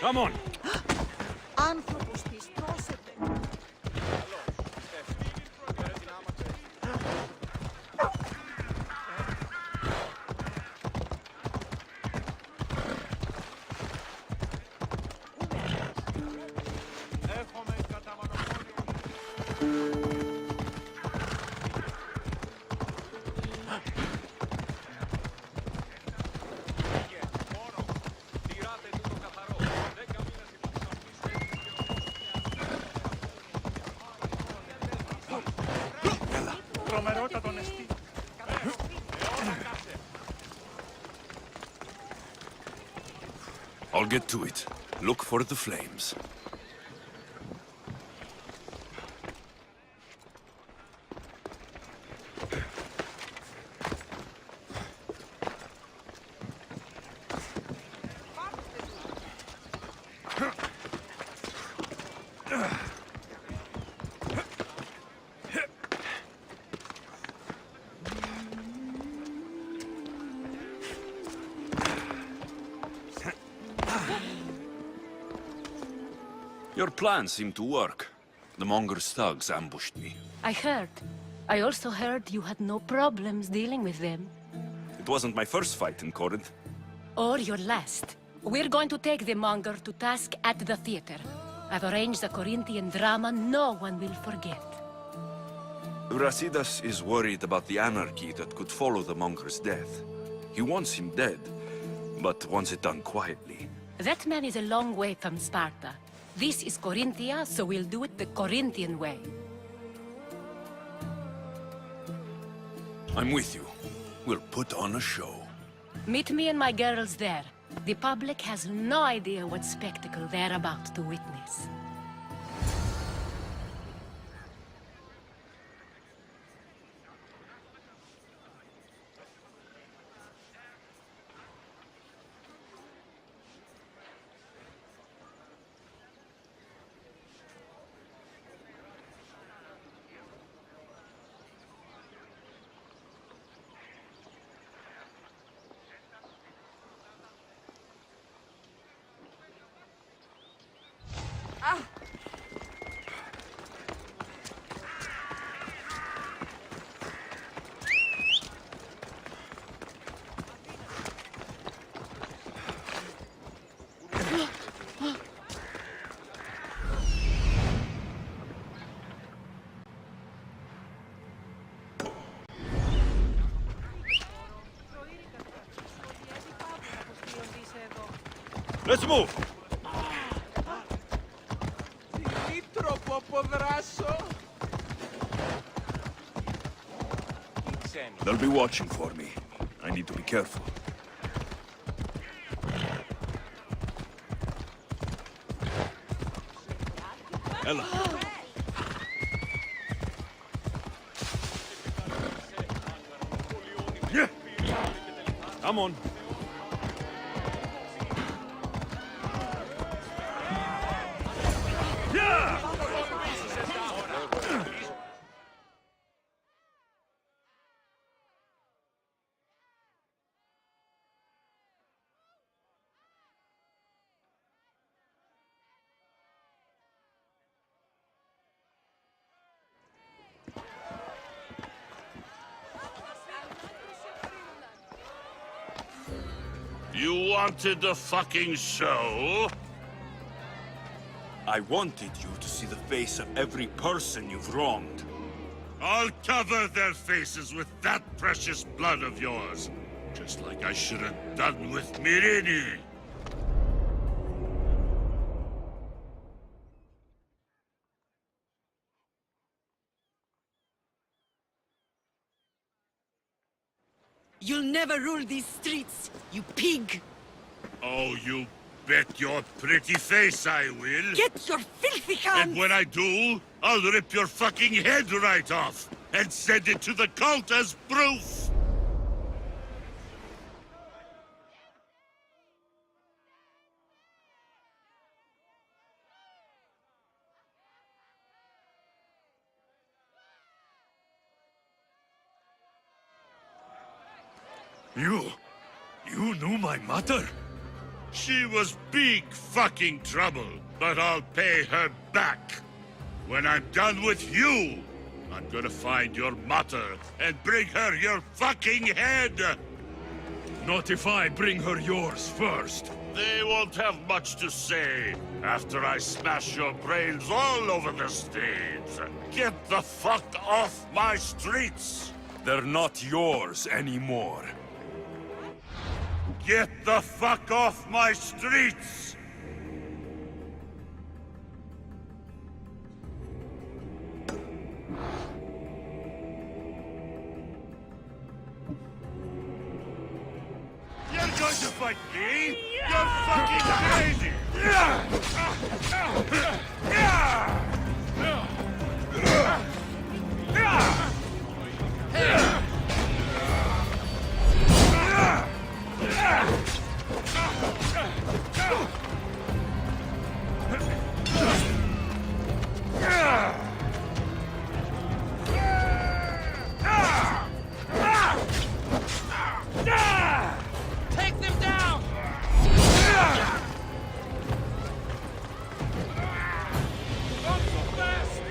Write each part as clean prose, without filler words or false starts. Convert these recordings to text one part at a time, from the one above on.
Come on! Άνθρωπος της, πρόσετε. I'll get to it. Look for the flames. Your plan seemed to work. The Monger's thugs ambushed me. I heard. I also heard you had no problems dealing with them. It wasn't my first fight in Corinth. Or your last. We're going to take the Monger to task at the theater. I've arranged a Corinthian drama no one will forget. Brasidas is worried about the anarchy that could follow the Monger's death. He wants him dead, but wants it done quietly. That man is a long way from Sparta. This is Corinthia, so we'll do it the Corinthian way. I'm with you. We'll put on a show. Meet me and my girls there. The public has no idea what spectacle they're about to witness. Let's move! They'll be watching for me. I need to be careful. Ella. Yeah. Come on. You wanted the fucking show? I wanted you to see the face of every person you've wronged. I'll cover their faces with that precious blood of yours. Just like I should have done with Mirini. You'll never rule these streets, you pig! Oh, you bet your pretty face I will. Get your filthy hands! And when I do, I'll rip your fucking head right off and send it to the cult as proof. You knew my mother? She was big fucking trouble, but I'll pay her back. When I'm done with you, I'm gonna find your mother and bring her your fucking head! Not if I bring her yours first. They won't have much to say after I smash your brains all over the stage. Get the fuck off my streets! They're not yours anymore. Get the fuck off my streets! You're going to fight me? You're fucking crazy! Take them down! Not so fast!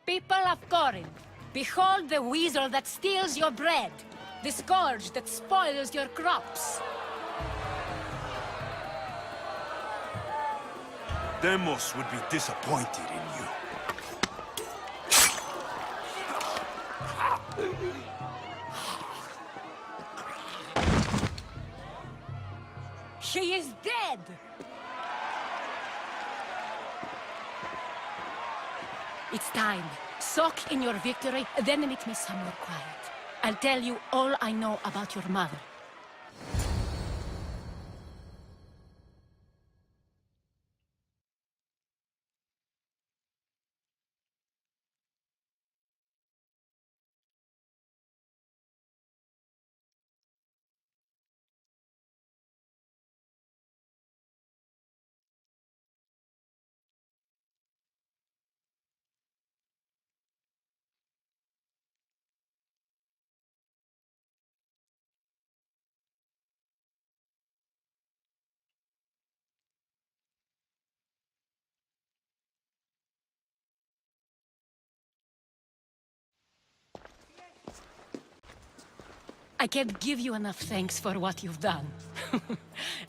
People of Corinth, behold the weasel that steals your bread, the scourge that spoils your crops. Demos would be disappointed in you. He is dead! It's time. Soak in your victory, then meet me somewhere quiet. I'll tell you all I know about your mother. I can't give you enough thanks for what you've done.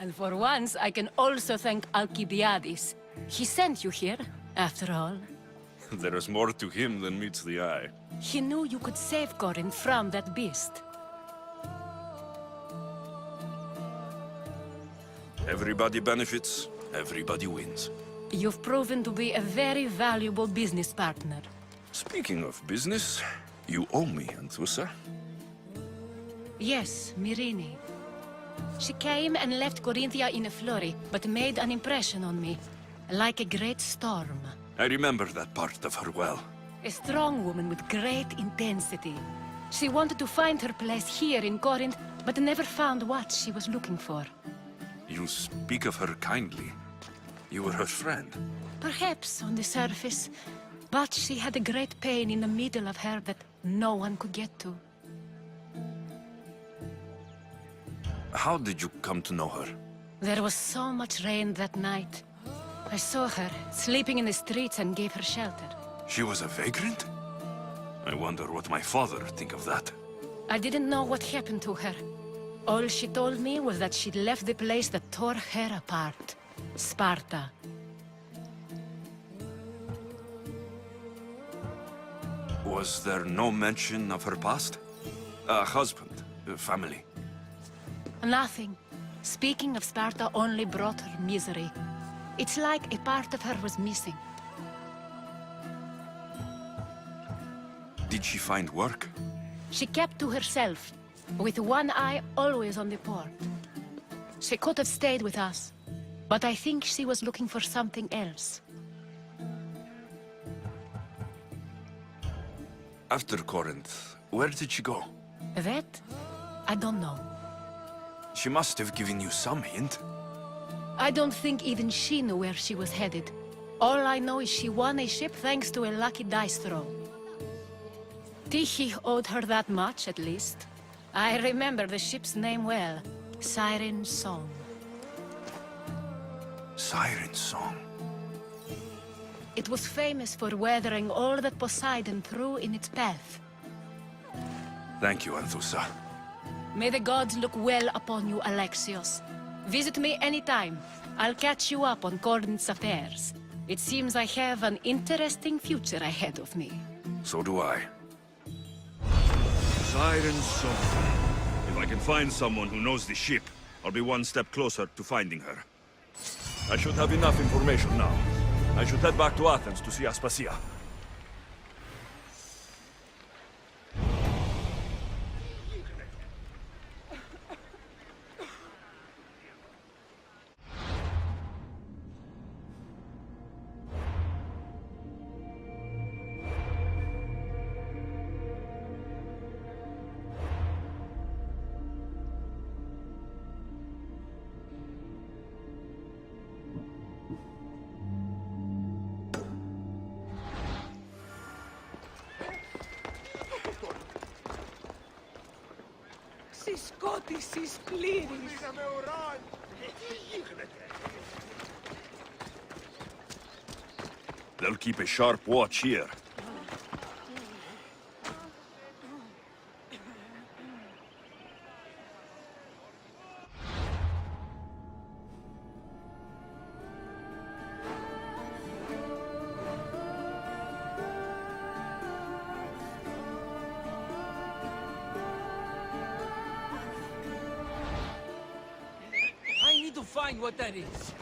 And for once, I can also thank Alcibiades. He sent you here, after all. There is more to him than meets the eye. He knew you could save Corinth from that beast. Everybody benefits, everybody wins. You've proven to be a very valuable business partner. Speaking of business, you owe me, Anthusa. Yes, Myrine. She came and left Corinthia in a flurry, but made an impression on me, like a great storm. I remember that part of her well. A strong woman with great intensity. She wanted to find her place here in Corinth, but never found what she was looking for. You speak of her kindly. You were her friend. Perhaps on the surface, but she had a great pain in the middle of her that no one could get to. How did you come to know her? There was so much rain that night. I saw her, sleeping in the streets, and gave her shelter. She was a vagrant? I wonder what my father think of that. I didn't know what happened to her. All she told me was that she'd left the place that tore her apart. Sparta. Was there no mention of her past? A husband, a family? Nothing. Speaking of Sparta only brought her misery. It's like a part of her was missing. Did she find work? She kept to herself, with one eye always on the port. She could have stayed with us, but I think she was looking for something else. After Corinth, where did she go? That? I don't know. She must have given you some hint. I don't think even she knew where she was headed. All I know is she won a ship thanks to a lucky dice throw. Tyche owed her that much, at least. I remember the ship's name well. Siren Song. Siren Song. It was famous for weathering all that Poseidon threw in its path. Thank you, Anthusa. May the gods look well upon you, Alexios. Visit me anytime. I'll catch you up on Corinth's affairs. It seems I have an interesting future ahead of me. So do I. Siren Song. If I can find someone who knows the ship, I'll be one step closer to finding her. I should have enough information now. I should head back to Athens to see Aspasia. Συσκότησης πλήρης. They'll keep a sharp watch here. I need to find what that is.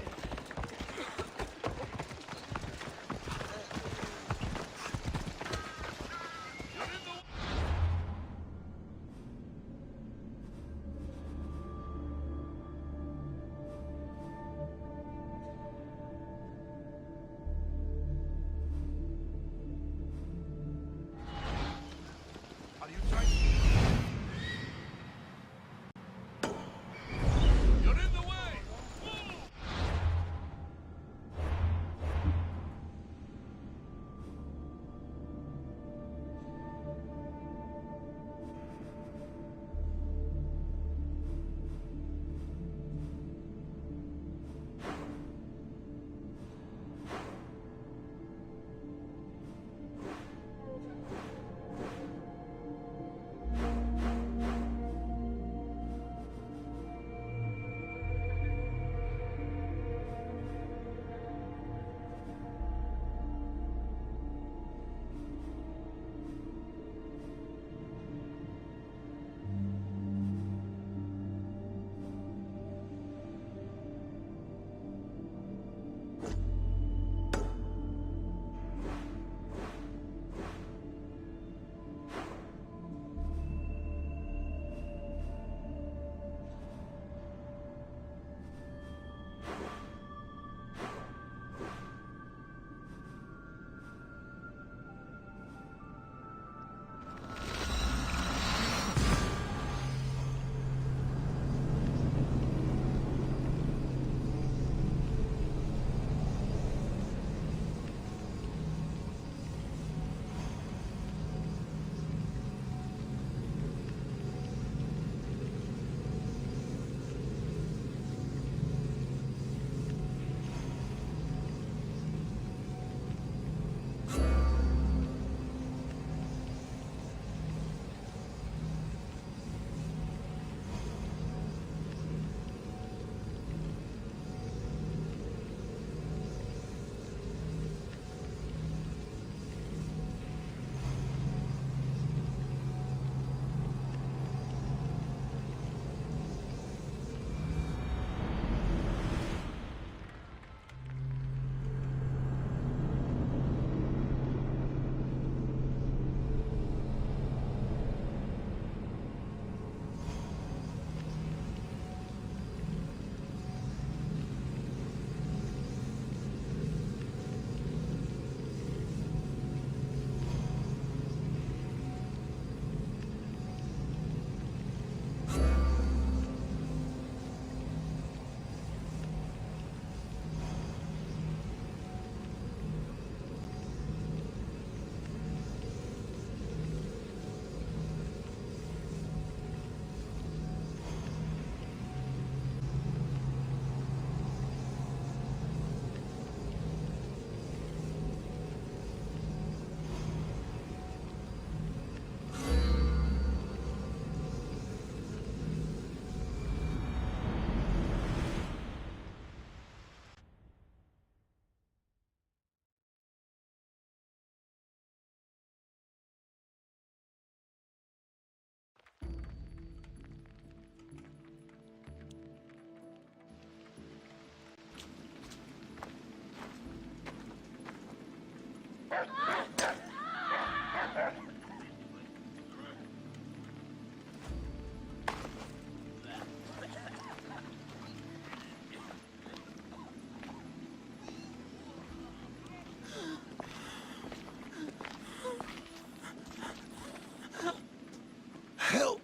Help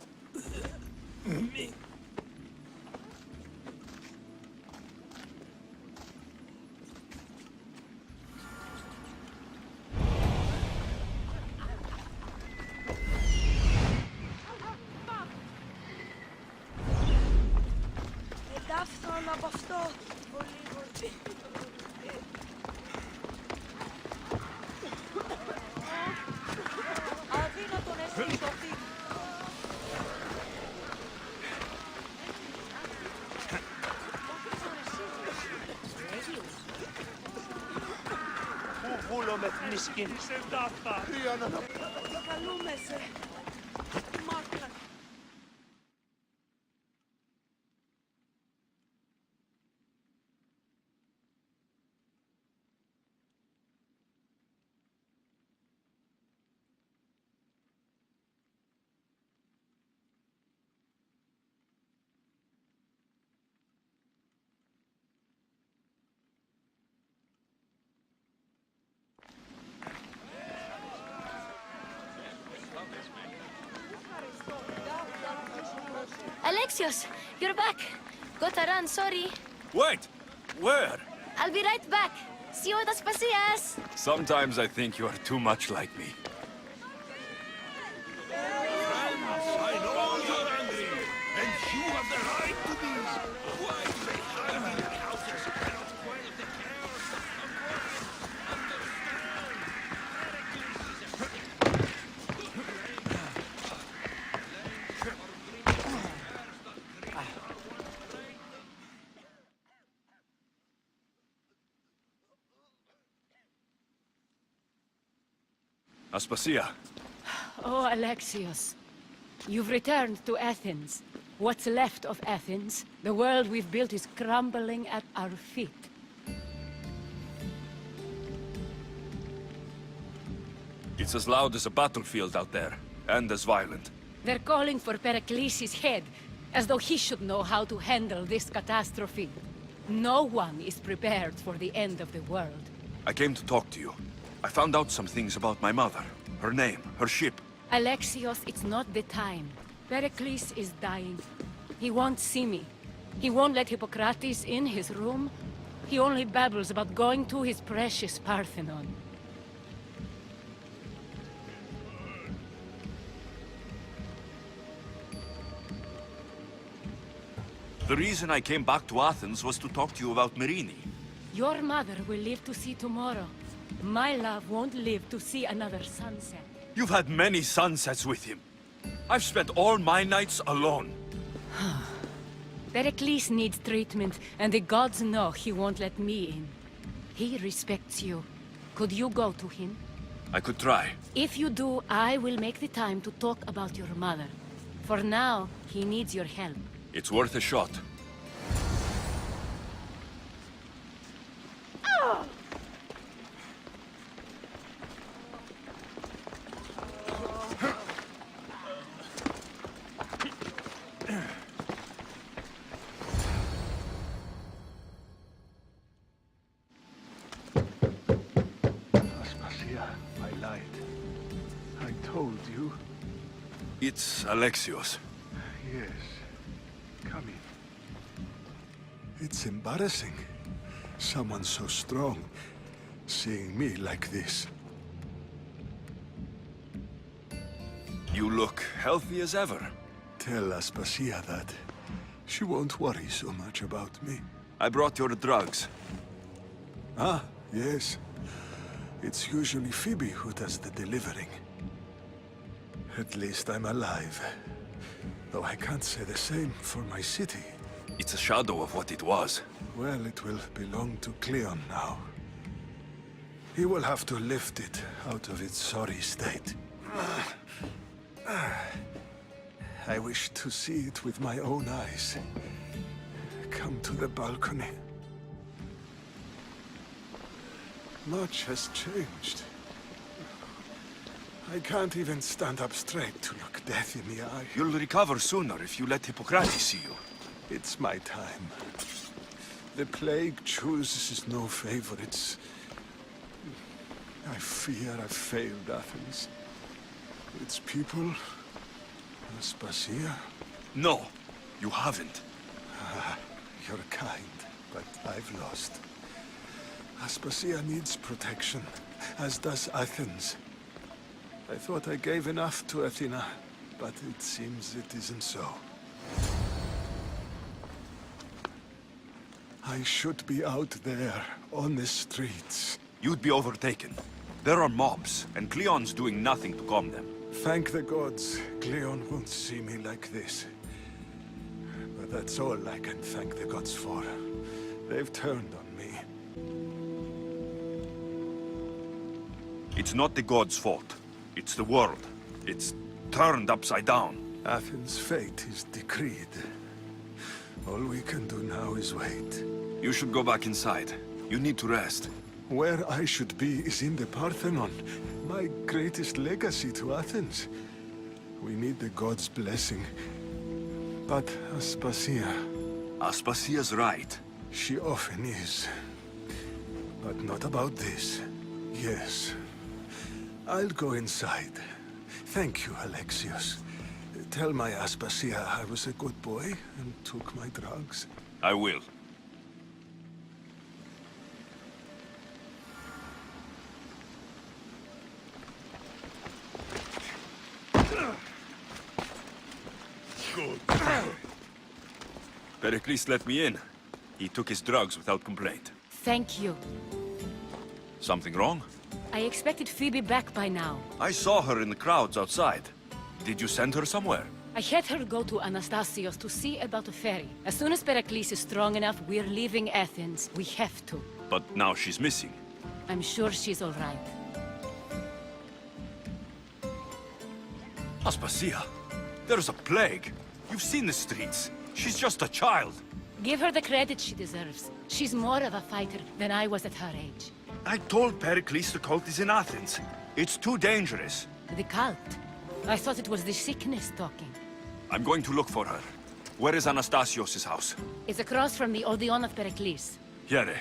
me. Εντάφθον από αυτό. Πολύ γορτή. Αδύνατον εσύ το θύμα. Βούλο με θνίσκει. Σε τάφτα. Καλούμε σε. Μάρκα. Alexios, you're back. Got to run, sorry. Wait! Where? I'll be right back. See you at Aspasias. Sometimes I think you are too much like me. I know you're angry, and you have the right to be. Why do they hide in your houses and cannot quell the chaos of Aspasia. Oh, Alexios. You've returned to Athens. What's left of Athens, the world we've built is crumbling at our feet. It's as loud as a battlefield out there, and as violent. They're calling for Pericles' head, as though he should know how to handle this catastrophe. No one is prepared for the end of the world. I came to talk to you. I found out some things about my mother. Her name, her ship. Alexios, it's not the time. Pericles is dying. He won't see me. He won't let Hippocrates in his room. He only babbles about going to his precious Parthenon. The reason I came back to Athens was to talk to you about Myrine. Your mother will live to see tomorrow. My love won't live to see another sunset. You've had many sunsets with him. I've spent all my nights alone. Pericles needs treatment, and the gods know he won't let me in. He respects you. Could you go to him? I could try. If you do, I will make the time to talk about your mother. For now, he needs your help. It's worth a shot. Aspasia, I lied. I told you. It's Alexios. Yes. Come in. It's embarrassing. Someone so strong, seeing me like this. You look healthy as ever. Tell Aspasia that. She won't worry so much about me. I brought your drugs. Ah, yes. It's usually Phoebe who does the delivering. At least I'm alive. Though I can't say the same for my city. It's a shadow of what it was. Well, it will belong to Cleon now. He will have to lift it out of its sorry state. I wish to see it with my own eyes. Come to the balcony. Much has changed. I can't even stand up straight to look death in the eye. You'll recover sooner if you let Hippocrates see you. It's my time. The plague chooses no favorites. I fear I've failed Athens. Its people, Aspasia. No, you haven't. You're kind, but I've lost. Aspasia needs protection, as does Athens. I thought I gave enough to Athena, but it seems it isn't so. I should be out there, on the streets. You'd be overtaken. There are mobs, and Cleon's doing nothing to calm them. Thank the gods, Cleon won't see me like this. But that's all I can thank the gods for. They've turned on me. It's not the gods' fault. It's the world. It's turned upside down. Athens' fate is decreed. All we can do now is wait. You should go back inside. You need to rest. Where I should be is in the Parthenon, my greatest legacy to Athens. We need the gods' blessing. But Aspasia... Aspasia's right. She often is. But not about this. Yes. I'll go inside. Thank you, Alexios. Tell my Aspasia I was a good boy and took my drugs. I will. Pericles let me in. He took his drugs without complaint. Thank you. Something wrong? I expected Phoebe back by now. I saw her in the crowds outside. Did you send her somewhere? I had her go to Anastasios to see about a ferry. As soon as Pericles is strong enough, we're leaving Athens. We have to. But now she's missing. I'm sure she's all right. Aspasia, there's a plague. You've seen the streets. She's just a child. Give her the credit she deserves. She's more of a fighter than I was at her age. I told Pericles the cult is in Athens. It's too dangerous. The cult? I thought it was the sickness talking. I'm going to look for her. Where is Anastasios' house? It's across from the Odeon of Pericles. Here.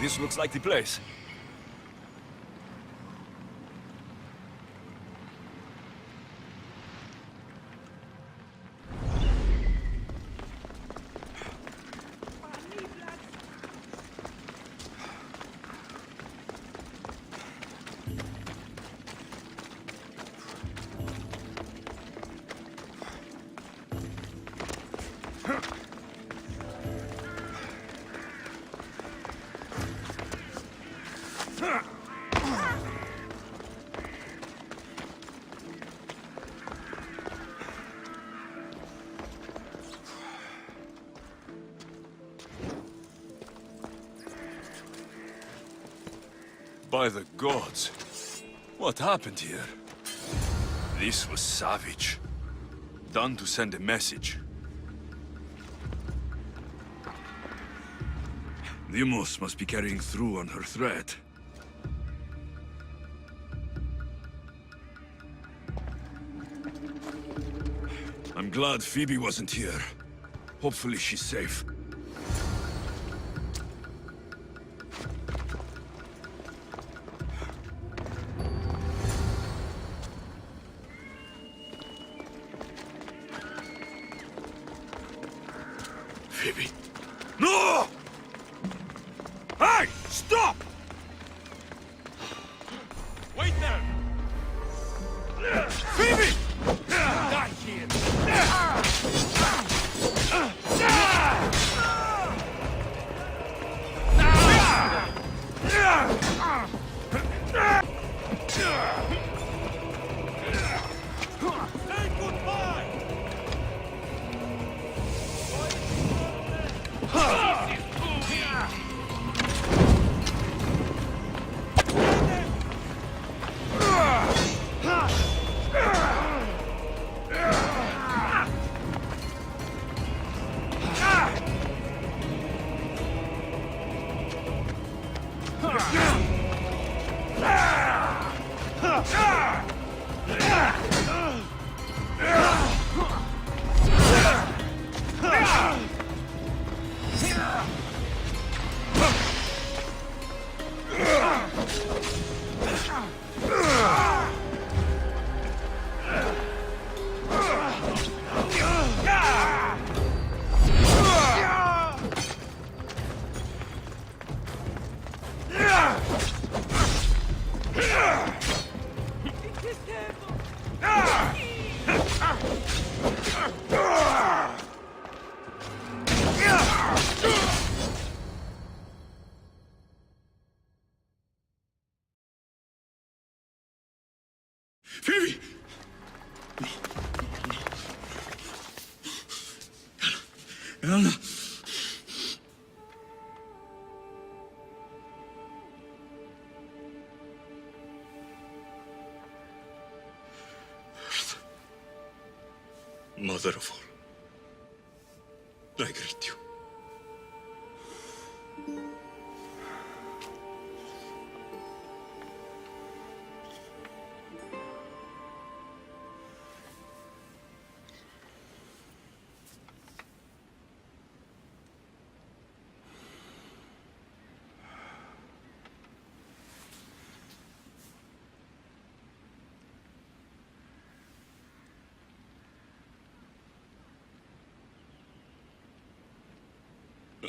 This looks like the place. By the gods, what happened here? This was savage. Done to send a message. Lumos must be carrying through on her threat. I'm glad Phoebe wasn't here. Hopefully she's safe. Phoebe. No! Hey! Stop! Wait there! Phoebe! Die here! Say goodbye! Phoebe! Anna! Mother of all, I greet you.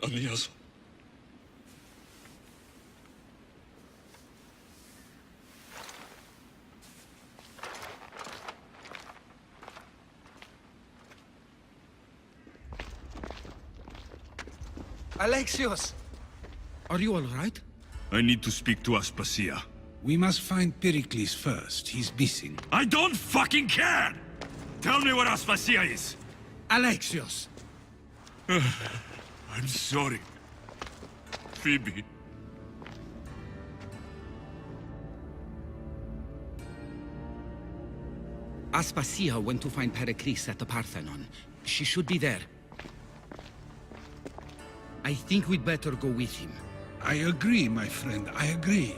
Amias. Alexios! Are you all right? I need to speak to Aspasia. We must find Pericles first. He's missing. I don't fucking care! Tell me where Aspasia is! Alexios! I'm sorry. Phoebe. Aspasia went to find Pericles at the Parthenon. She should be there. I think we'd better go with him. I agree, my friend. I agree.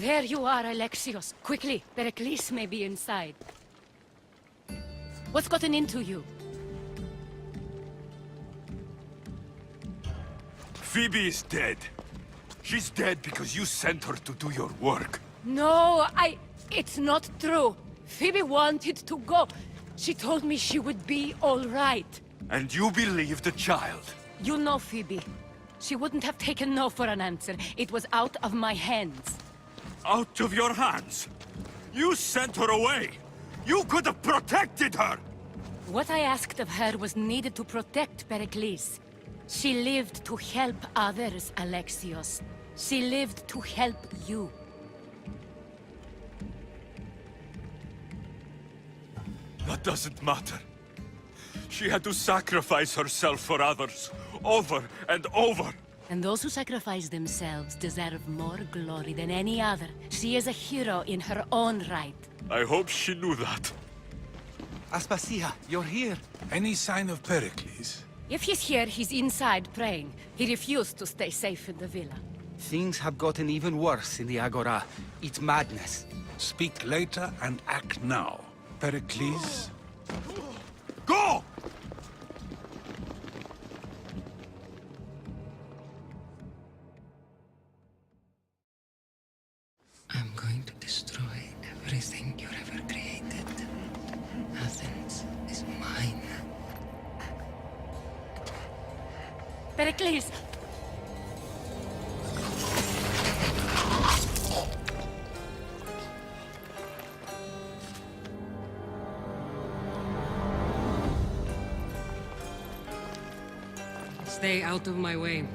There you are, Alexios. Quickly, Pericles may be inside. What's gotten into you? Phoebe is dead. She's dead because you sent her to do your work. No, it's not true. Phoebe wanted to go. She told me she would be all right. And you believe the child? You know Phoebe. She wouldn't have taken no for an answer. It was out of my hands. Out of your hands? You sent her away! You could have protected her! What I asked of her was needed to protect Pericles. She lived to help others, Alexios. She lived to help you. That doesn't matter. She had to sacrifice herself for others, over and over. And those who sacrifice themselves deserve more glory than any other. She is a hero in her own right. I hope she knew that. Aspasia, you're here. Any sign of Pericles? If he's here, he's inside praying. He refused to stay safe in the villa. Things have gotten even worse in the Agora. It's madness. Speak later and act now. Pericles? Go! I'm going to destroy everything you've ever created. Athens is mine. Pericles! Stay out of my way.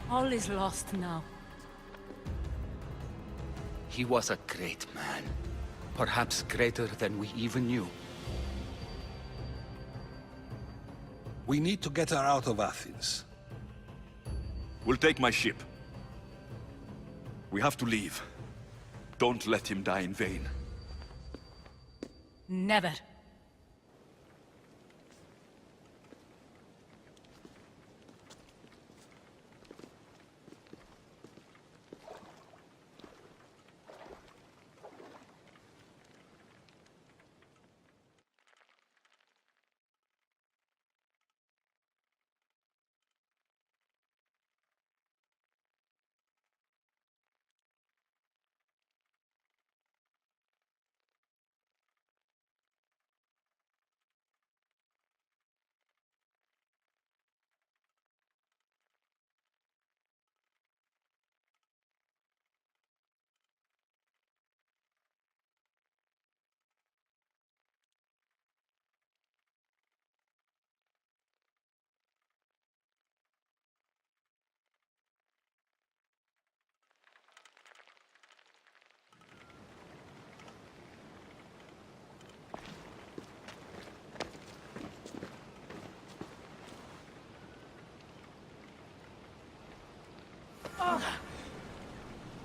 All is lost now. He was a great man. Perhaps greater than we even knew. We need to get her out of Athens. We'll take my ship. We have to leave. Don't let him die in vain. Never.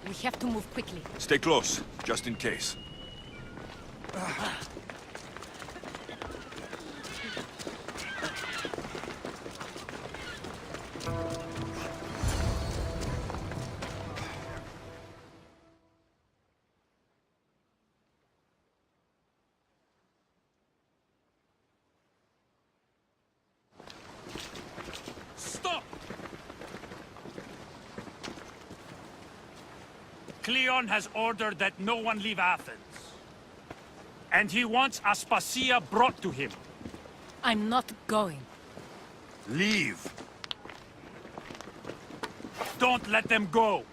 We have to move quickly. Stay close, just in case. Stop! Cleon has ordered that no one leave Athens. And he wants Aspasia brought to him. I'm not going. Leave! Don't let them go!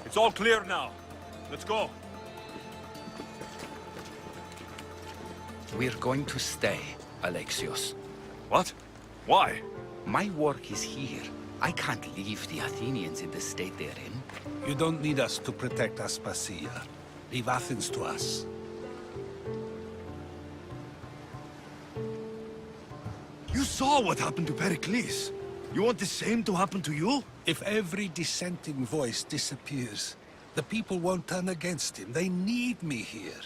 It's all clear now. Let's go. We're going to stay, Alexios. What? Why? My work is here. I can't leave the Athenians in the state they're in. You don't need us to protect Aspasia. Leave Athens to us. You saw what happened to Pericles. You want the same to happen to you? If every dissenting voice disappears, the people won't turn against him. They need me here.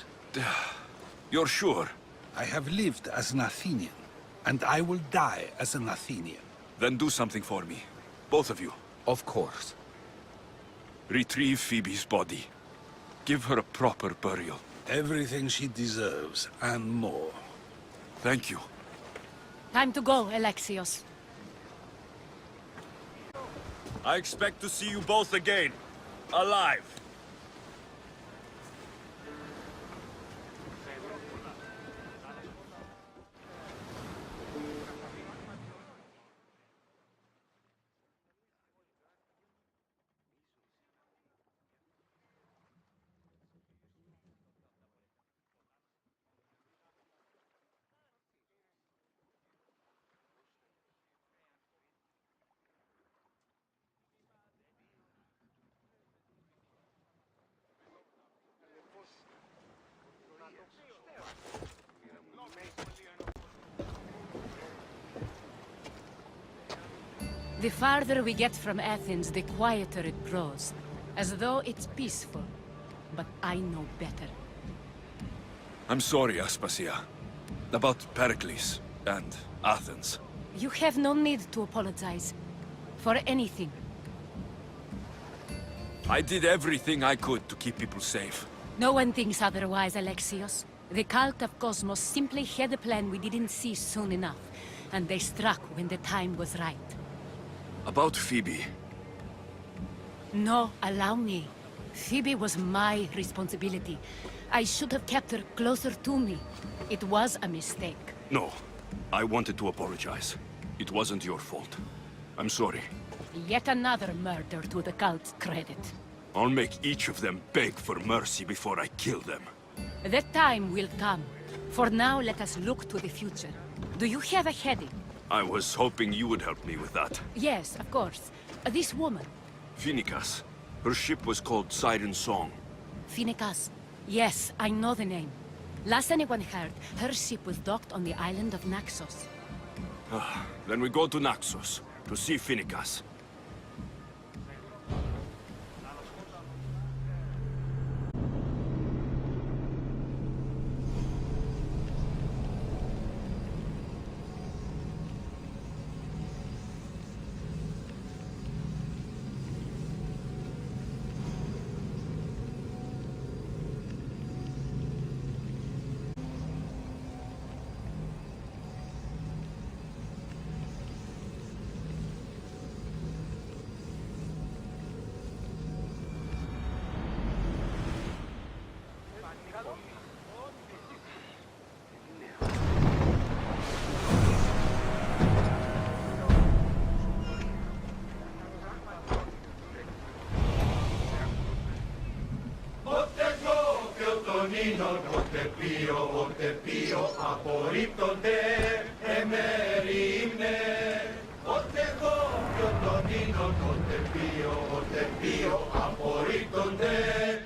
You're sure? I have lived as an Athenian, and I will die as an Athenian. Then do something for me. Both of you. Of course. Retrieve Phoebe's body. Give her a proper burial. Everything she deserves, and more. Thank you. Time to go, Alexios. I expect to see you both again. Alive. The farther we get from Athens, the quieter it grows. As though it's peaceful. But I know better. I'm sorry, Aspasia. About Pericles and Athens. You have no need to apologize. For anything. I did everything I could to keep people safe. No one thinks otherwise, Alexios. The cult of Cosmos simply had a plan we didn't see soon enough. And they struck when the time was right. About Phoebe. No, allow me. Phoebe was my responsibility. I should have kept her closer to me. It was a mistake. No. I wanted to apologize. It wasn't your fault. I'm sorry. Yet another murder to the cult's credit. I'll make each of them beg for mercy before I kill them. That time will come. For now, let us look to the future. Do you have a heading? I was hoping you would help me with that. Yes, of course. This woman. Phoenicas. Her ship was called Siren Song. Phoenicas. Yes, I know the name. Last anyone heard, her ship was docked on the island of Naxos. Then we go to Naxos, to see Phoenicas. Ότε πίο απορρίπτονται εμερίμνε. Ότε εγώ Antonino, Montepío, Aporito de...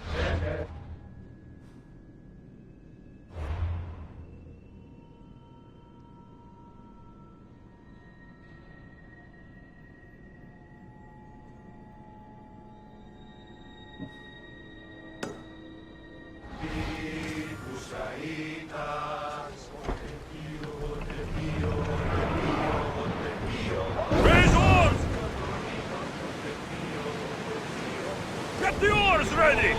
Raise oars! Get the oars ready!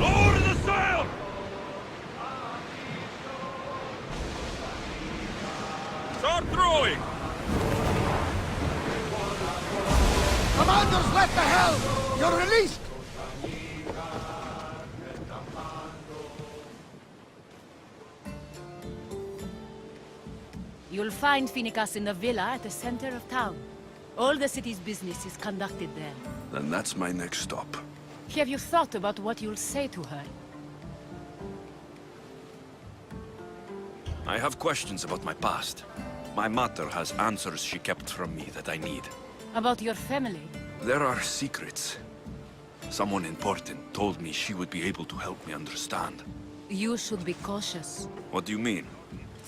Lower the sail! Start throwing! Commander's left the helm! You're released! You'll find Finicas in the villa at the center of town. All the city's business is conducted there. Then that's my next stop. Have you thought about what you'll say to her? I have questions about my past. My mater has answers she kept from me that I need. About your family? There are secrets. Someone important told me she would be able to help me understand. You should be cautious. What do you mean?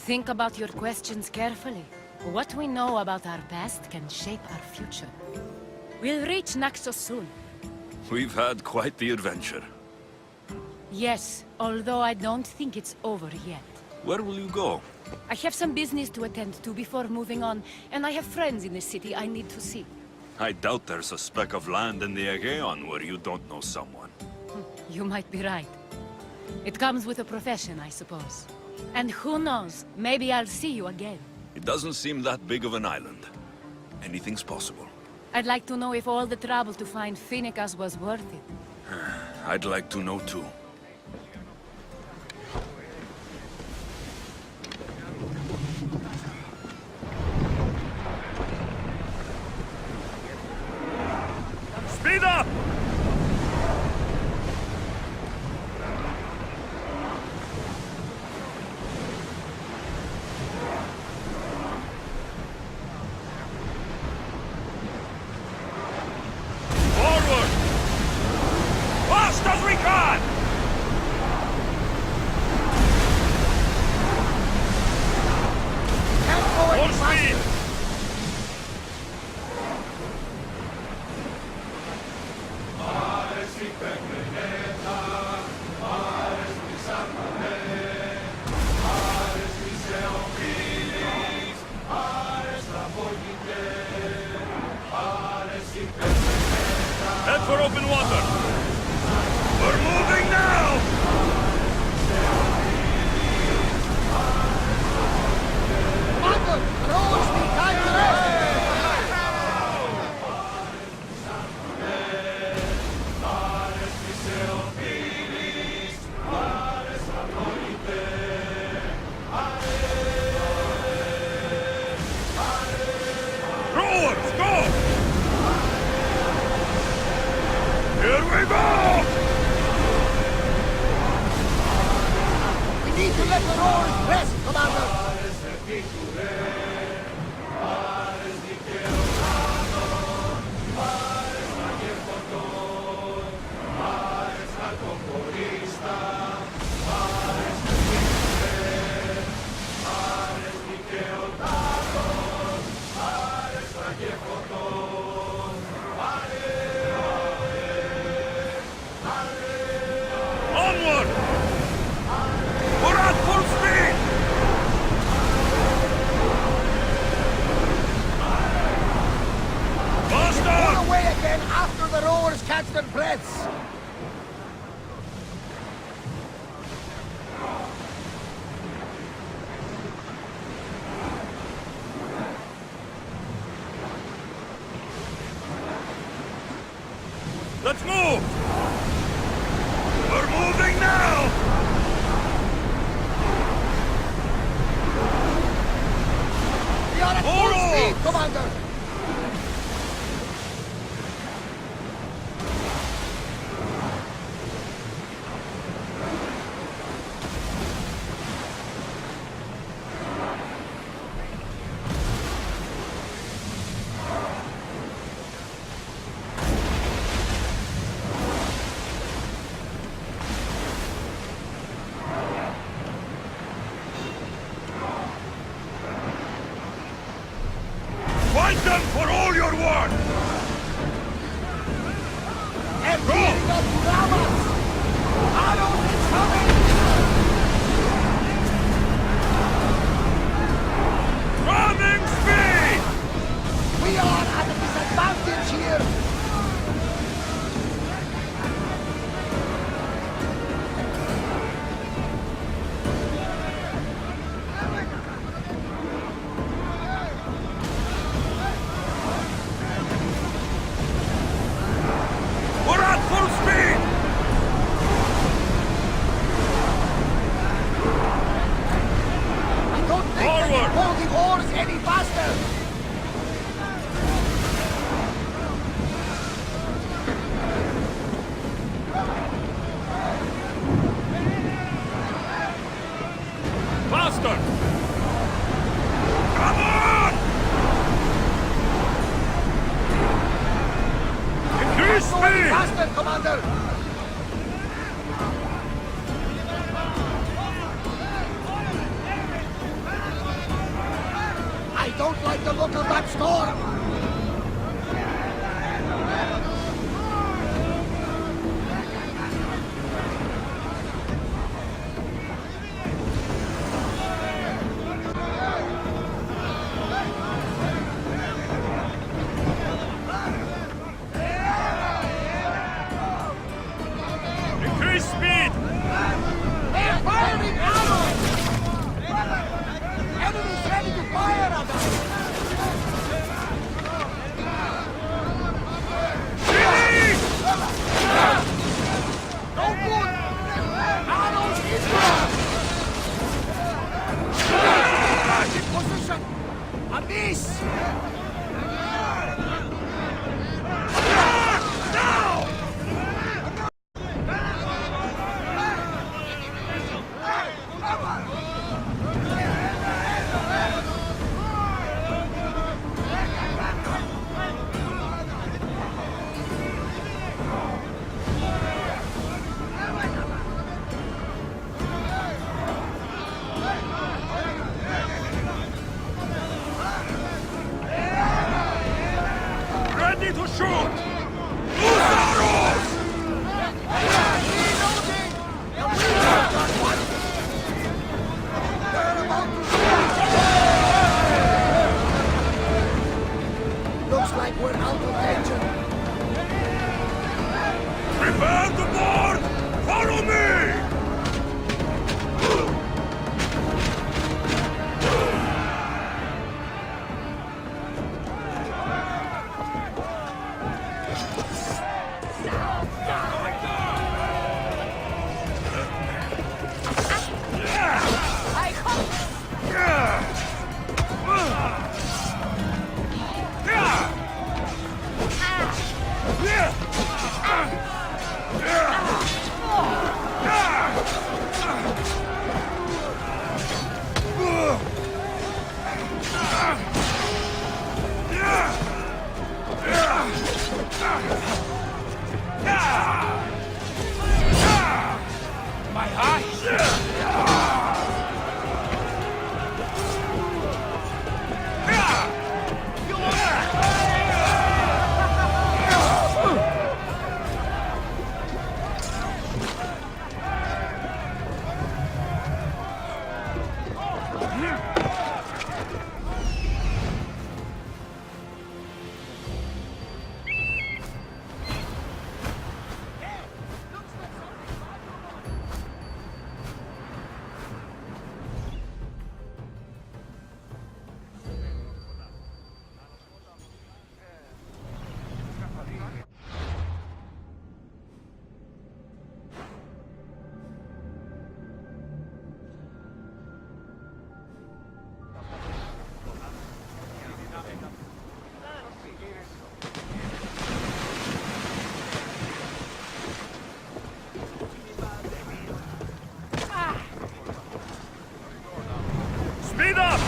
Think about your questions carefully. What we know about our past can shape our future. We'll reach Naxos soon. We've had quite the adventure. Yes, although I don't think it's over yet. Where will you go? I have some business to attend to before moving on, and I have friends in the city I need to see. I doubt there's a speck of land in the Aegean where you don't know someone. You might be right. It comes with a profession, I suppose. And who knows, maybe I'll see you again. It doesn't seem that big of an island. Anything's possible. I'd like to know if all the trouble to find Finicas was worth it. I'd like to know too. Speed up! Forward! Fast as we can! Full speed! Head for open water! We're moving now! Commander! The oars need time to rest! Rowers, go! Here we go! We need to let the oars rest, Commander! Onward! We're at full speed! Faster! Pull away again after the rowers catch their breaths! Let's move! We're moving now! We are at All full speed, oars! Commander! to look at that storm! Increase speed! They're firing arrows! Enemies ready to fire at us! No good! Arrows inbound! In position! A miss! Ready to shoot! Loose arrows! Looks like we're out of danger. Prepare to board! Follow me! My eyes! Speed up!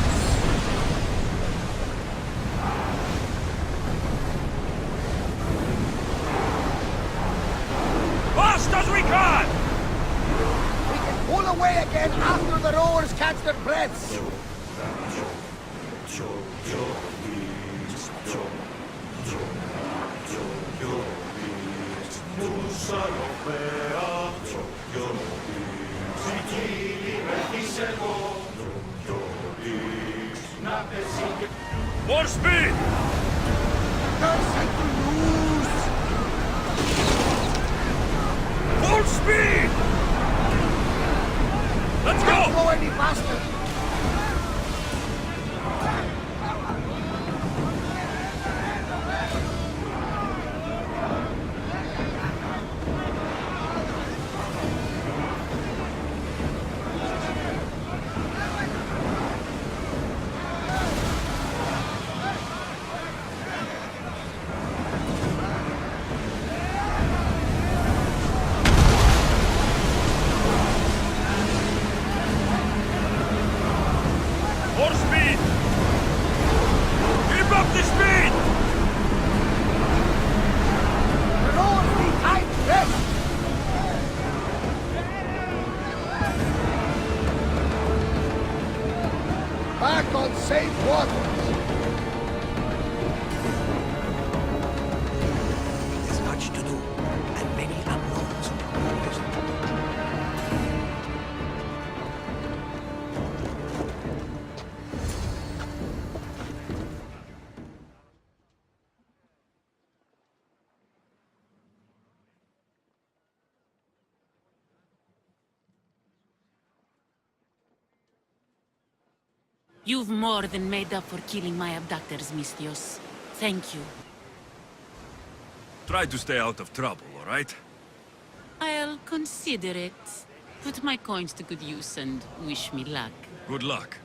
Fast as we can! We can pull away again after the rowers catch their breaths. More speed! Full speed! Let's go! Don't go any faster. More speed! Keep up the speed! The rowers need time to rest. Back on safe waters. You've more than made up for killing my abductors, Misthios. Thank you. Try to stay out of trouble, all right? I'll consider it. Put my coins to good use and wish me luck. Good luck.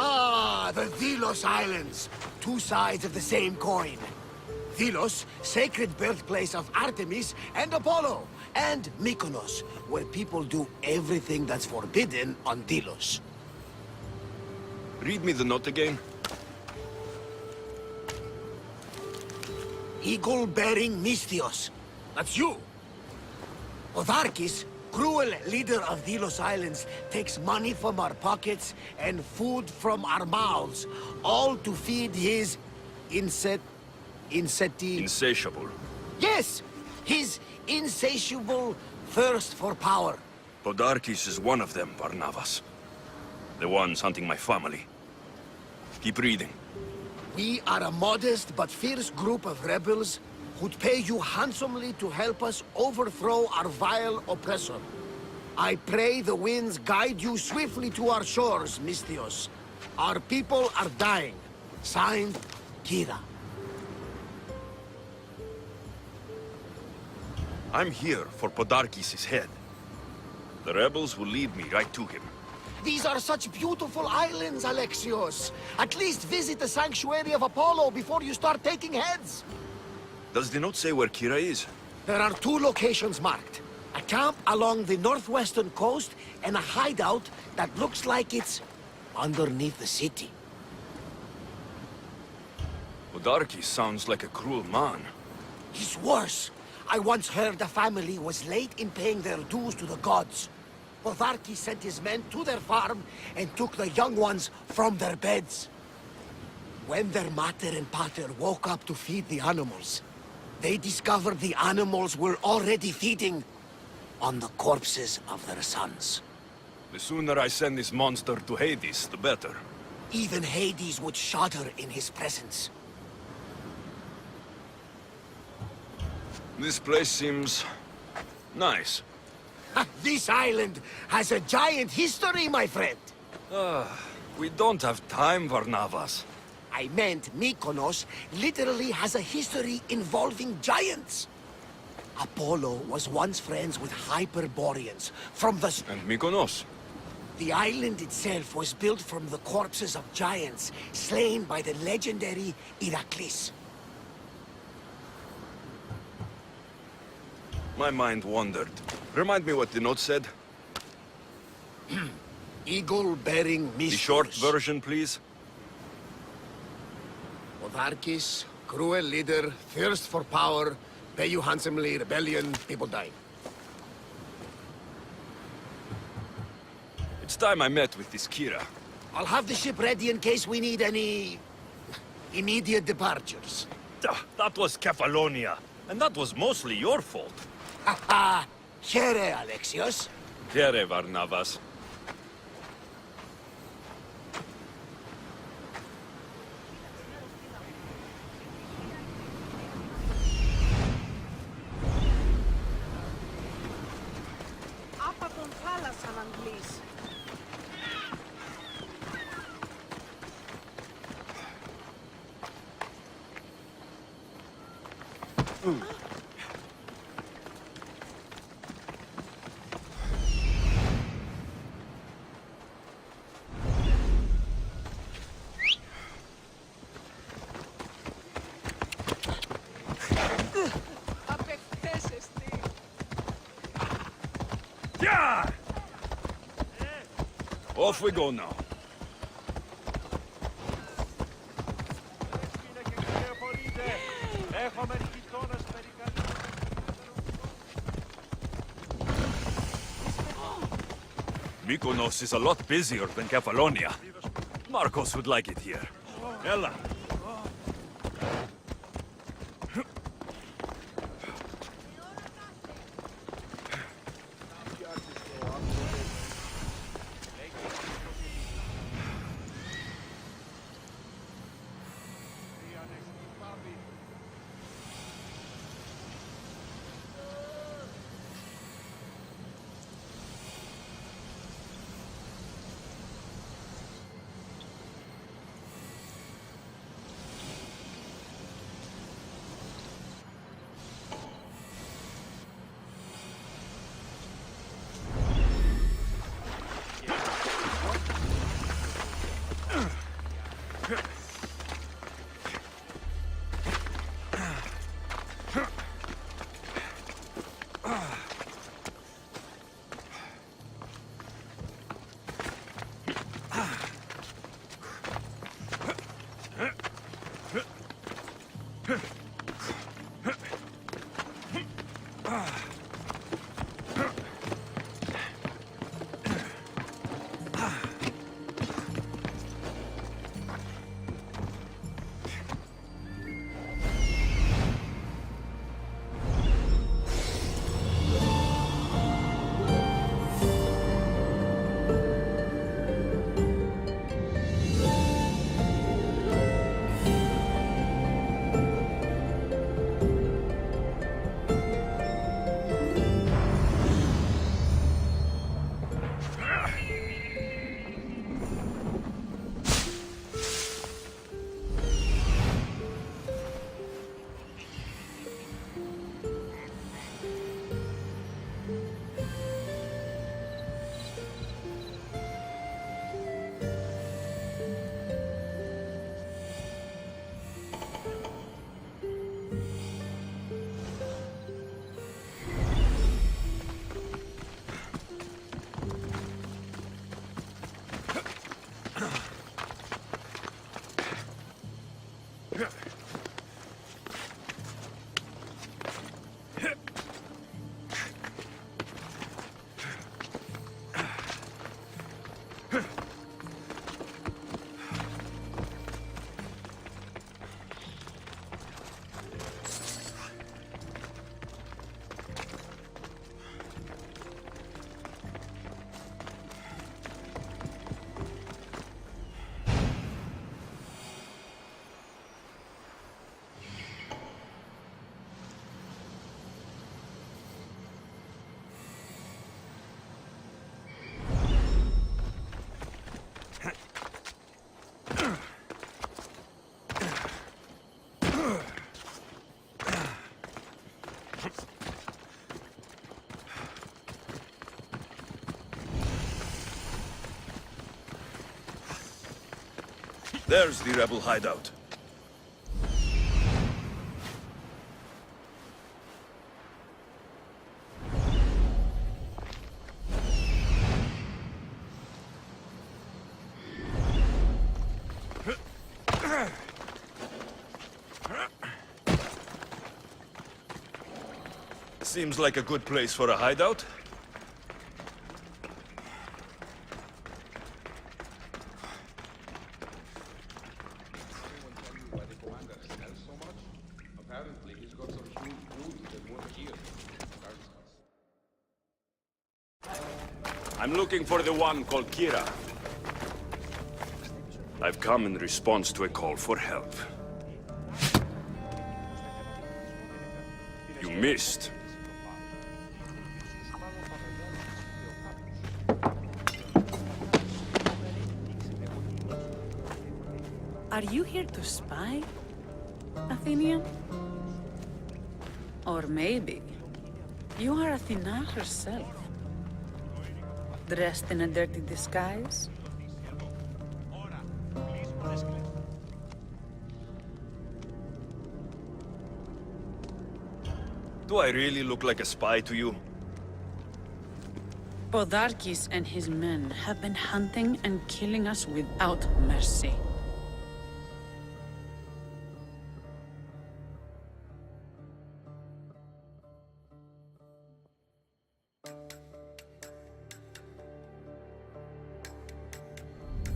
Ah, the Delos Islands. Two sides of the same coin. Delos, sacred birthplace of Artemis and Apollo. And Mykonos, where people do everything that's forbidden on Delos. Read me the note again. Eagle-bearing Misthios. That's you. Otharkis, cruel leader of Delos Islands, takes money from our pockets and food from our mouths, all to feed his Insatiable. Yes! His insatiable thirst for power. Podarkis is one of them, Barnabas. The ones hunting my family. Keep reading. We are a modest but fierce group of rebels who'd pay you handsomely to help us overthrow our vile oppressor. I pray the winds guide you swiftly to our shores, Misthios. Our people are dying. Signed, Kira. I'm here for Podarkis' head. The rebels will lead me right to him. These are such beautiful islands, Alexios. At least visit the sanctuary of Apollo before you start taking heads. Does the note say where Kira is? There are two locations marked. A camp along the northwestern coast and a hideout that looks like it's underneath the city. Podarkis sounds like a cruel man. He's worse. I once heard the family was late in paying their dues to the gods. Podarkis sent his men to their farm and took the young ones from their beds. When their mater and pater woke up to feed the animals, they discovered the animals were already feeding on the corpses of their sons. The sooner I send this monster to Hades, the better. Even Hades would shudder in his presence. This place seems nice. This island has a giant history, my friend. We don't have time, Varnavas. I meant Mykonos literally has a history involving giants. Apollo was once friends with Hyperboreans from the... And Mykonos? The island itself was built from the corpses of giants slain by the legendary Iraklis. My mind wandered. Remind me what the note said. Eagle-bearing Misthios. The short version, please. Otharkis, cruel leader, thirst for power, pay you handsomely, rebellion, people dying. It's time I met with this Kira. I'll have the ship ready in case we need any... immediate departures. That was Kefalonia, and that was mostly your fault. Ha Here, Alexios. Here, Varnavas. Από τον θάλασσα Yeah! Off we go now. Mykonos is a lot busier than Kefalonia. Marcos would like it here. Ella. There's the rebel hideout. Seems like a good place for a hideout. I'm looking for the one called Kira. I've come in response to a call for help. You missed. Are you here to spy, Athenian? Or maybe you are Athena herself, dressed in a dirty disguise. Do I really look like a spy to you? Podarkis and his men have been hunting and killing us without mercy.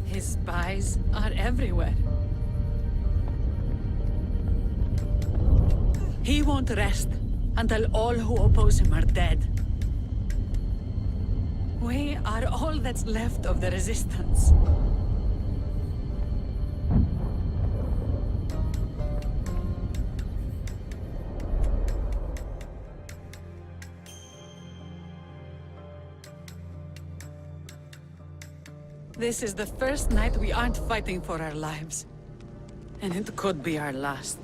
His spies are everywhere. He won't rest until all who oppose him are dead. We are all that's left of the resistance. This is the first night we aren't fighting for our lives. And it could be our last.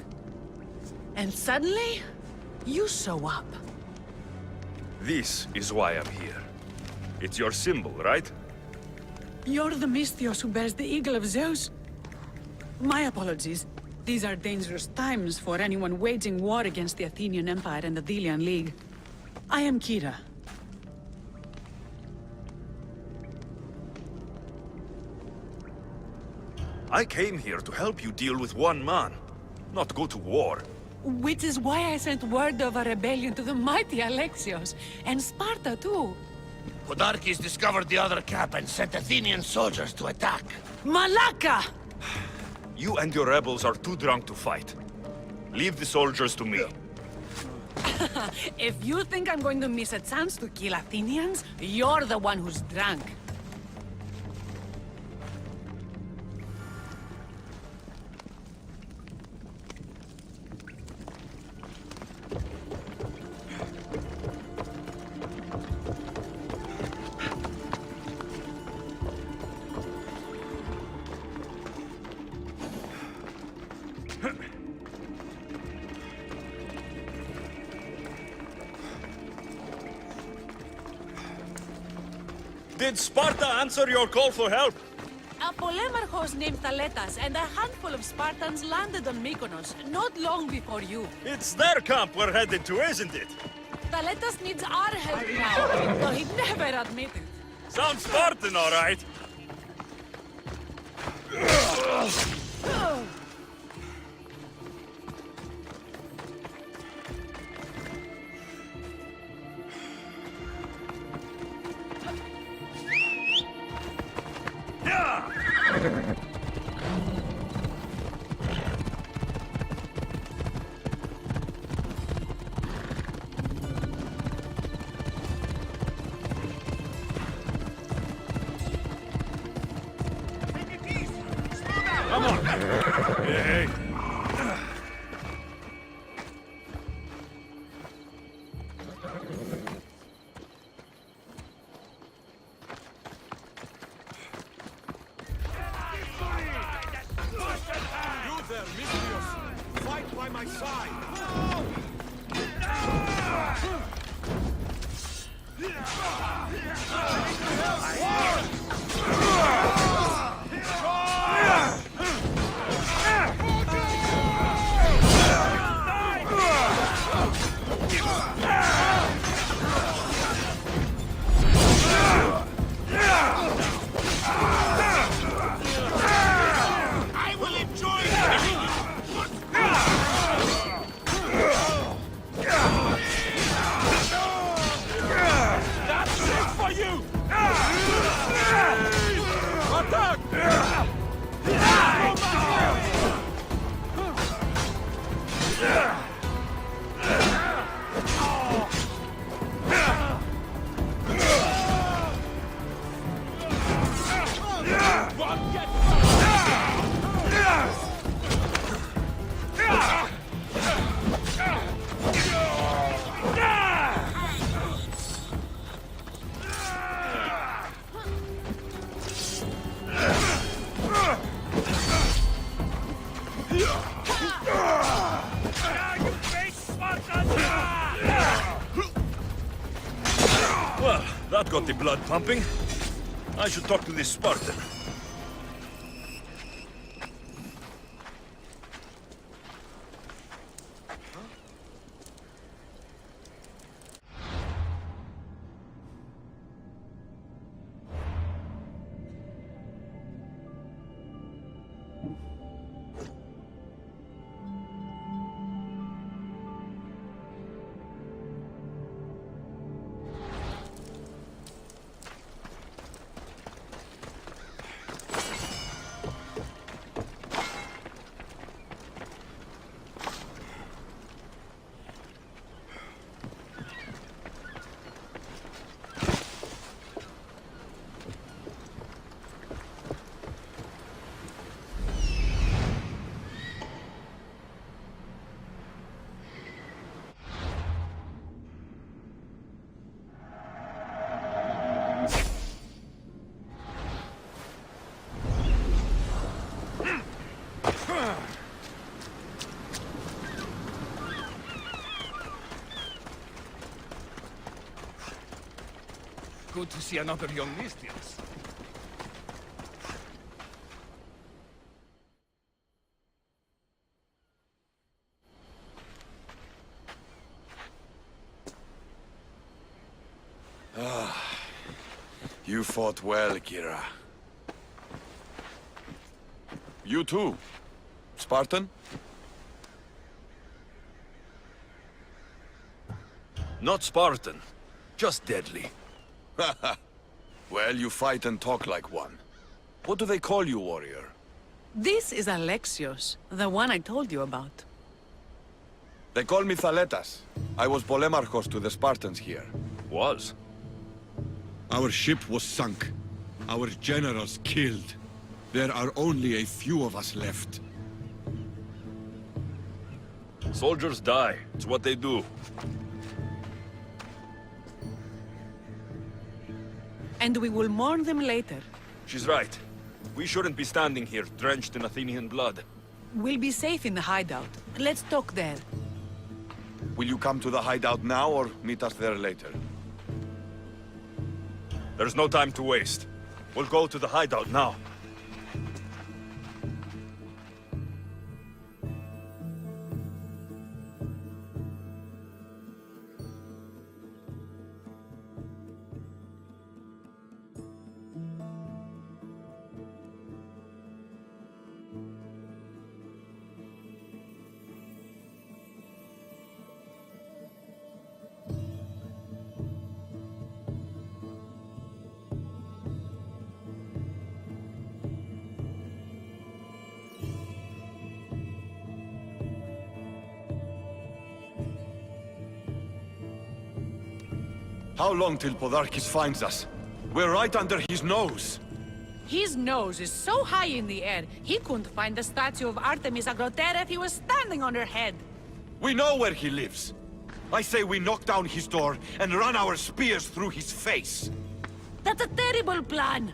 And suddenly, you show up. This is why I'm here. It's your symbol, right? You're the Mystios who bears the eagle of Zeus? My apologies. These are dangerous times for anyone waging war against the Athenian Empire and the Delian League. I am Kira. I came here to help you deal with one man, not go to war. Which is why I sent word of a rebellion to the mighty Alexios, and Sparta too. Podarkis discovered the other camp and sent Athenian soldiers to attack. Malaka! You and your rebels are too drunk to fight. Leave the soldiers to me. If you think I'm going to miss a chance to kill Athenians, you're the one who's drunk. Did Sparta answer your call for help? A polemarchos named Thaletas and a handful of Spartans landed on Mykonos not long before you. It's their camp we're headed to, isn't it? Thaletas needs our help now, though he'd never admit it. Sounds Spartan, all right. Come on. Hey. You there, Mystios! Fight by my side! I will enjoy it! That got the blood pumping. I should talk to this Spartan. Good to see another young Mistians. You fought well, Kira. You too, Spartan? Not Spartan, just deadly. Well, you fight and talk like one. What do they call you, warrior? This is Alexios, the one I told you about. They call me Thaletas. I was Polemarchos to the Spartans here. Was? Our ship was sunk. Our generals killed. There are only a few of us left. Soldiers die. It's what they do. And we will mourn them later. She's right. We shouldn't be standing here, drenched in Athenian blood. We'll be safe in the hideout. Let's talk there. Will you come to the hideout now or meet us there later? There's no time to waste. We'll go to the hideout now. How long till Podarkis finds us? We're right under his nose. His nose is so high in the air, he couldn't find the statue of Artemis Agrotera if he was standing on her head. We know where he lives. I say we knock down his door and run our spears through his face. That's a terrible plan.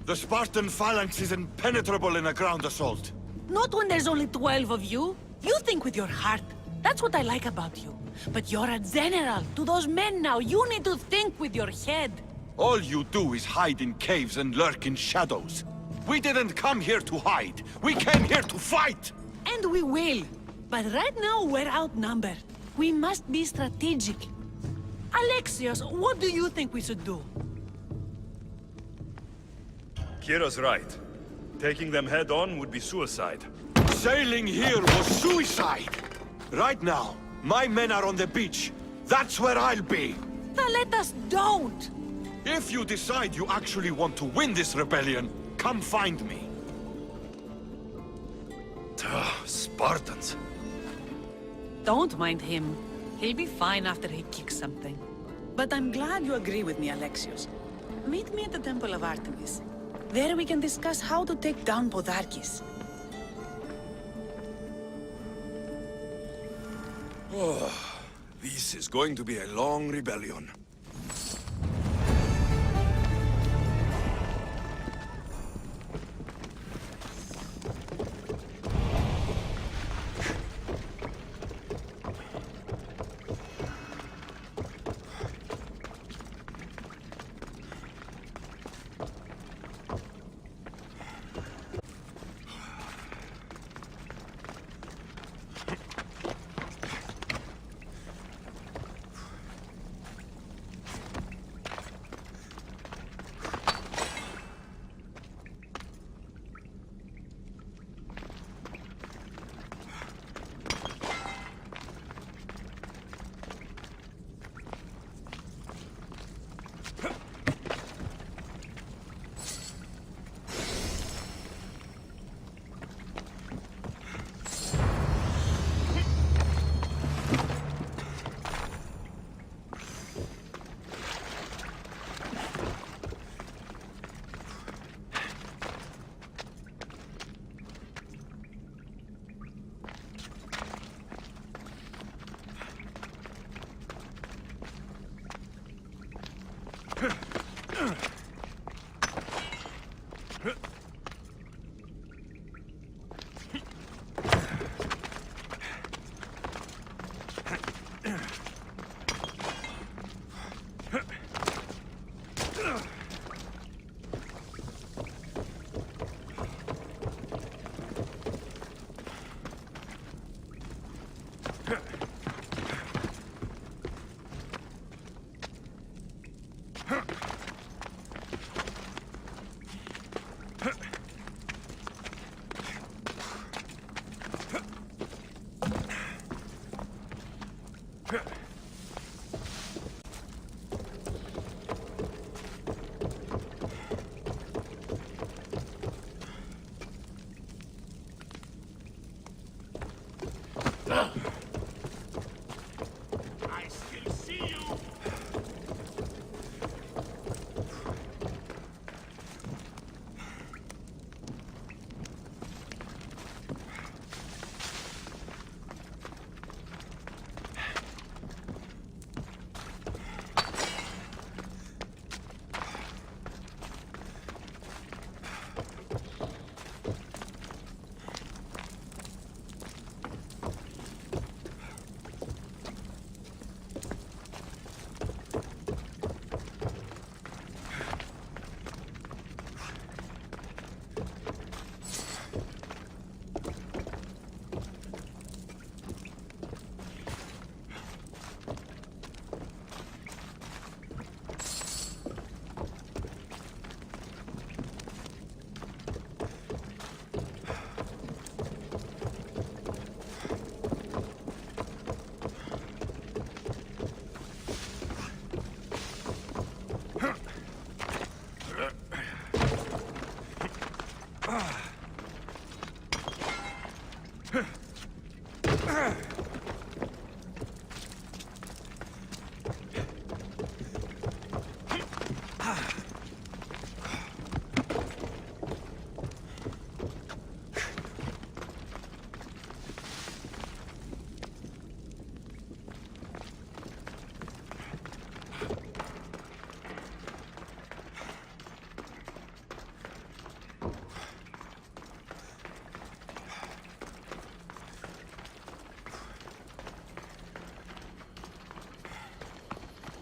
The Spartan phalanx is impenetrable in a ground assault. Not when there's only 12 of you. You think with your heart. That's what I like about you. But you're a general. To those men now, you need to think with your head. All you do is hide in caves and lurk in shadows. We didn't come here to hide. We came here to fight! And we will. But right now, we're outnumbered. We must be strategic. Alexios, what do you think we should do? Kira's right. Taking them head on would be suicide. Sailing here was suicide! Right now, my men are on the beach. That's where I'll be. Now let us don't! If you decide you actually want to win this rebellion, come find me. Spartans. Don't mind him. He'll be fine after he kicks something. But I'm glad you agree with me, Alexios. Meet me at the Temple of Artemis. There we can discuss how to take down Podarkis. Oh, this is going to be a long rebellion. I still see you!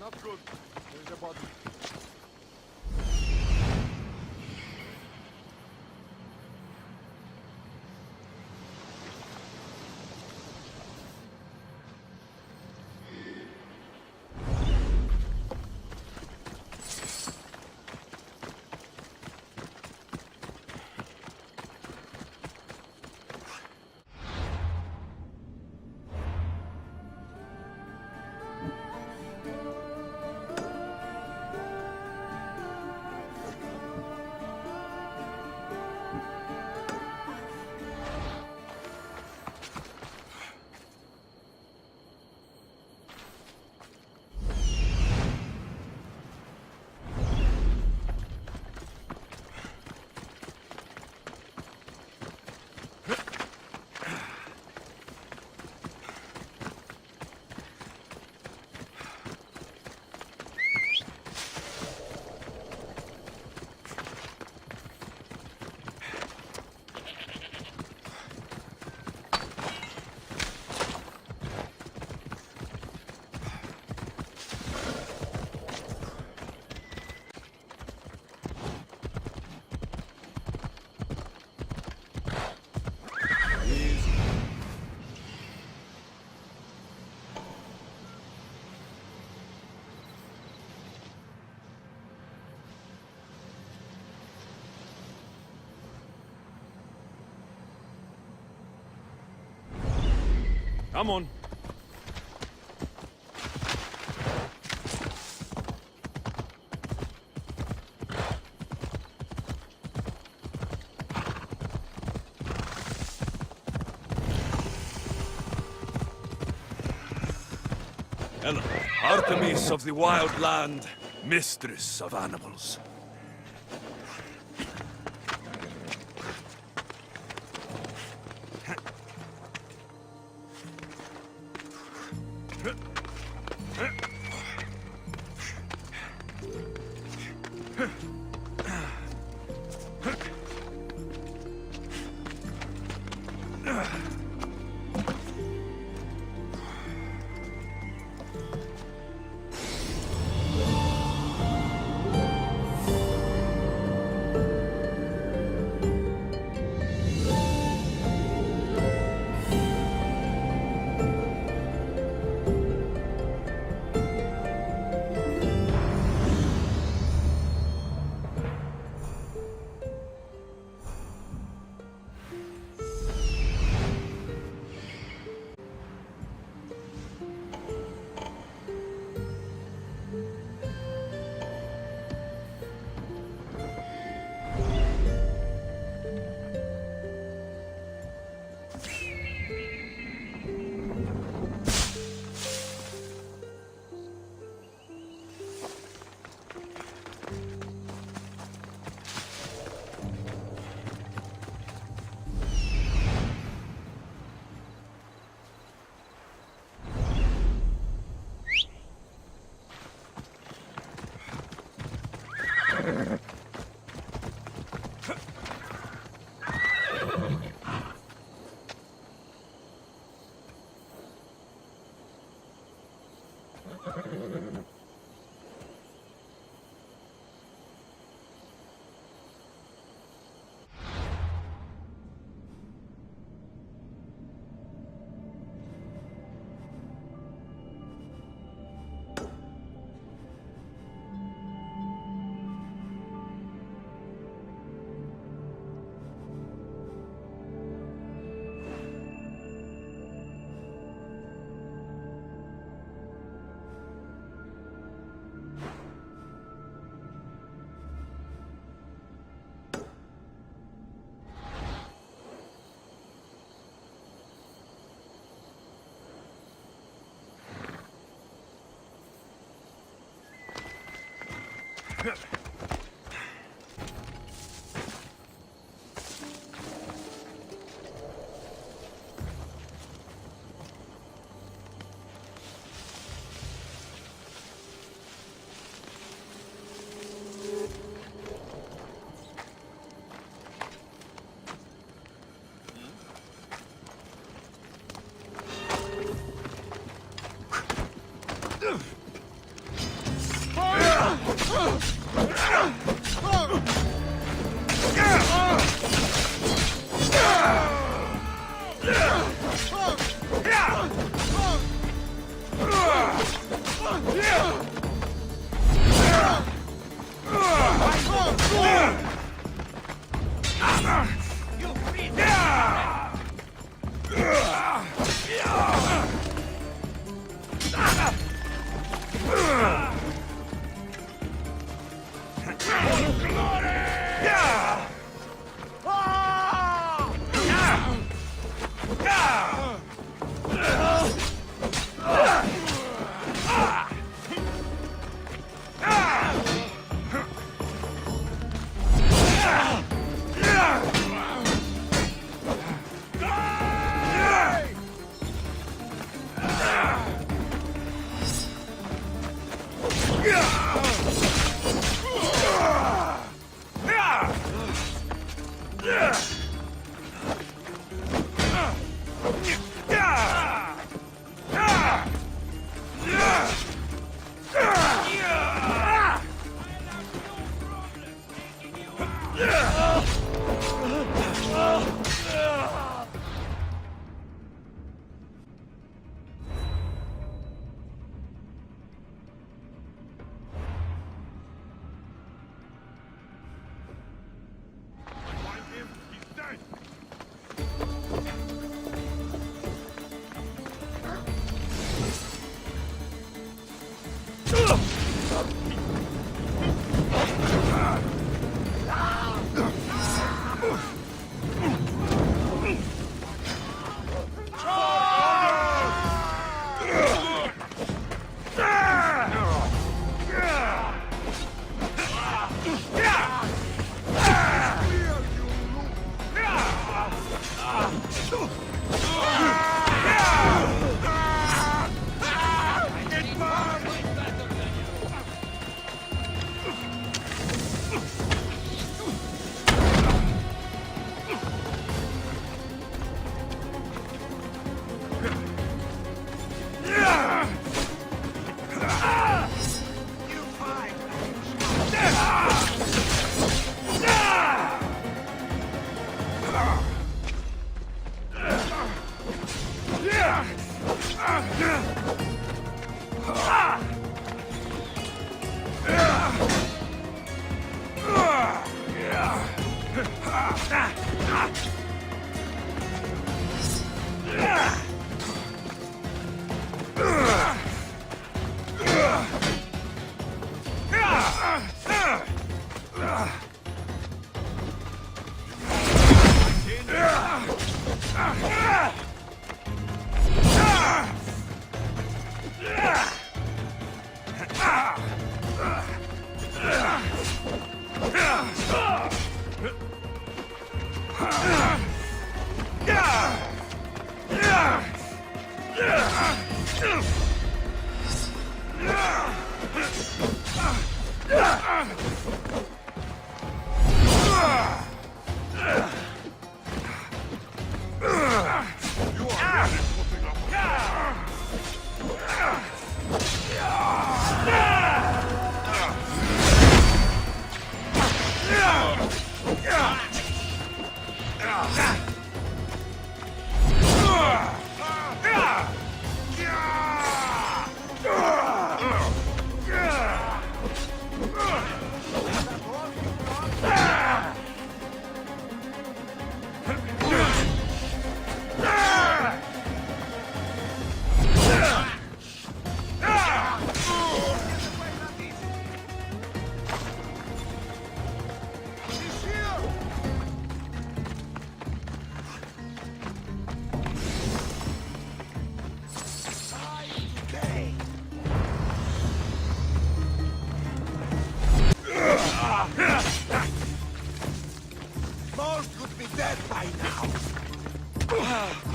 Not good. There's a body. Come on. Ellen, Artemis of the wild land, mistress of animals.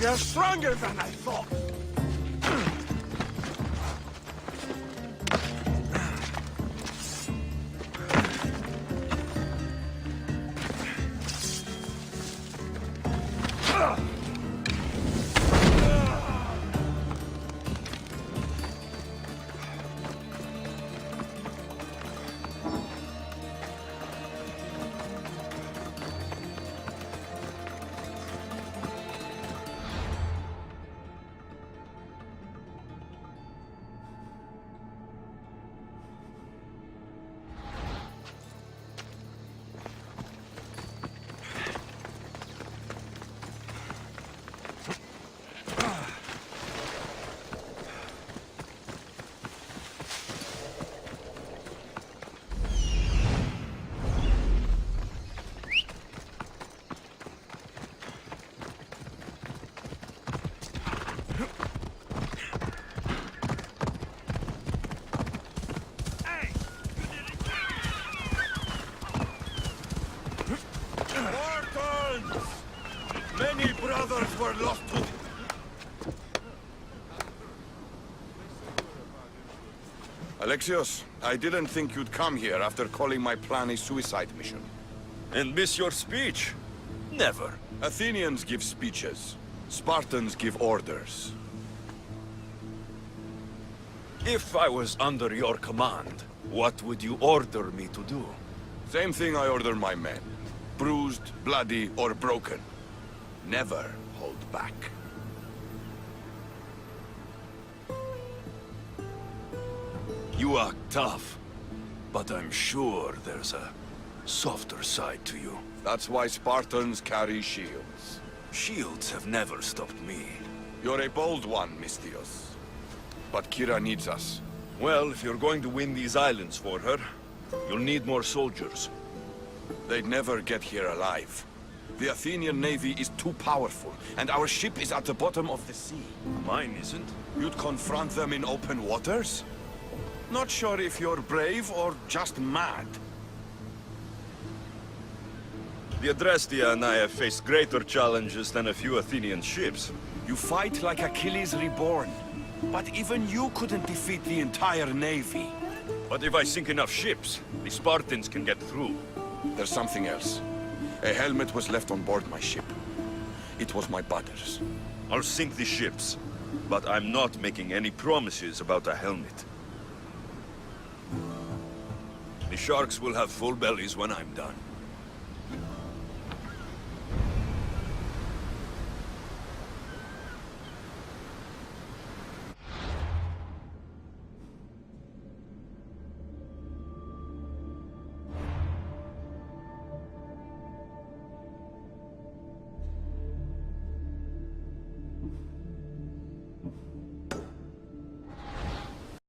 You're stronger than I thought. Many brothers were lost to... Alexios, I didn't think you'd come here after calling my plan a suicide mission. And miss your speech? Never. Athenians give speeches. Spartans give orders. If I was under your command, what would you order me to do? Same thing I order my men. Bruised, bloody, or broken. Never hold back. You act tough, but I'm sure there's a softer side to you. That's why Spartans carry shields. Shields have never stopped me. You're a bold one, Misthios. But Kira needs us. Well, if you're going to win these islands for her, you'll need more soldiers. They'd never get here alive. The Athenian navy is too powerful, and our ship is at the bottom of the sea. Mine isn't. You'd confront them in open waters? Not sure if you're brave or just mad. The Adrestia and I have faced greater challenges than a few Athenian ships. You fight like Achilles reborn. But even you couldn't defeat the entire navy. But if I sink enough ships, the Spartans can get through. There's something else. A helmet was left on board my ship. It was my brother's. I'll sink the ships, but I'm not making any promises about a helmet. The sharks will have full bellies when I'm done.